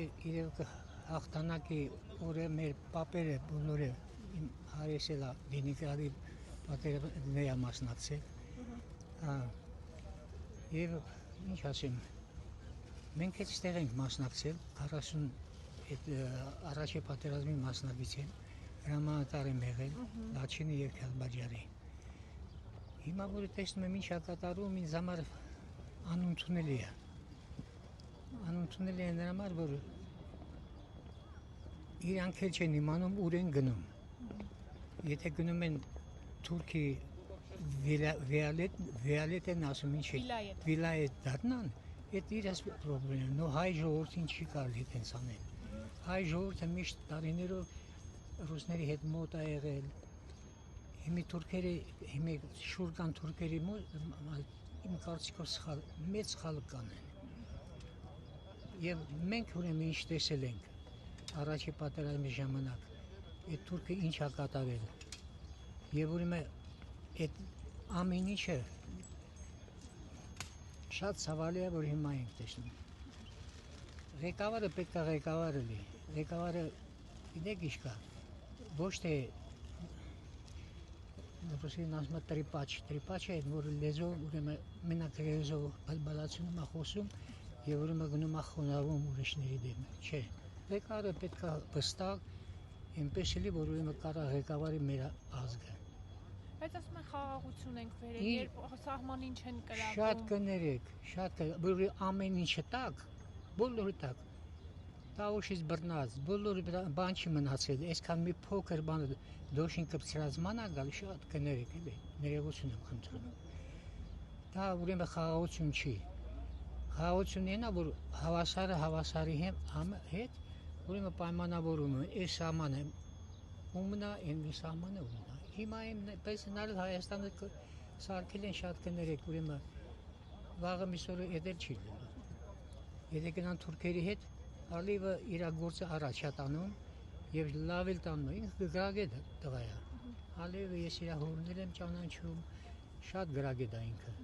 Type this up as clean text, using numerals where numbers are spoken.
իրենք հաղթանակի օրը մեր պապերը բոլորը իմ հարեսելա Լենինգրադի պատերազմի մասնակցել։ Եվ ինչ ասեմ, մենք այստեղ ենք մասնակցել 40 այդ առաջի պատերազմի մասնակից եմ, հրամանատար եմ եղել Լաչինի և Քալբաջարի։ Հիմա որ տեսնում եմ ինչ է կատարում, ինձ համար անընդունելի է։ Անընդունելի է նրա համար, որ իրանք էլ չեն իմանում ուր են գնում։ Եթե գնում են Թուրքի վիալետ են ասում ինչի, վիլայետ դառնան, այդ իրաց պրոբլեմն է, նո հայ ժողովրդին չի կարելի տենց անել։ Հայ ժողովուրդը միշտ տարիներով ռուսների հետ մոտ է եղել։ Հիմա շուր կան թուրքերի մոտ, իմ կարծիքով մեծ սխալ կանեն։ Եվ մենք ուրեմն ինչ տեսել ենք առաջի պատերազմի ժամանակ, այդ թուրքը ինչ է կատարել։ Եվ ուրեմն այդ ամեն ինչը շատ ցավալի է, որ հիմա ենք տեսնում։ Ղեկավարը պետք է ղեկավար լինի։ Ղեկավարը գիտեք ինչ կա, ոչ թե ռուսերեն ասում են տրիպաչ է, որ լեզու ուրեմն մենակ լեզու բալբալացնում է խոսում եւ ուրեմն գնում է խոնարհվում ուրիշների դեմ։ Չէ։ Ղեկավարը պետք է վստահ, այնպես լինի, որ ուրեմն կարա ղեկավարի մեր ազգը։ Բայց ասում են խաղաղություն ենք վերել, երբ սահմանին չեն կրակում։ Շատ կներեք, որ ամեն ինչը տակ, բոլորը տակ։ Տավուշից բռնած, բոլորը բան չի մնացել, այսքան մի փոքր բան դոշին կպցրած մանա գալ, շատ կներեք, էլի, ներողություն եմ խնդրում։ Դա ուրեմն խաղաղություն չի։ Խաղաղությունն է նա, որ հավասարը հավասարի հետ ուրեմն պայմանավորում է, այս սահմանը ումնա, այն սահմանը ումնա։ Հիմա պես հնարել Հայաստանը սարքել են շատ կներեք, ուրեմն վաղը միսօրը էդել չի լինում։ Եթե գնան թուրքերի հետ, Ալիևը իր գործը առաջ է տանում եւ լավ էլ տանում, ինքը գրագետ տղա է։ Ալիևը ես իր հորներ եմ ճանաչում, շատ գրագետ է ինքը։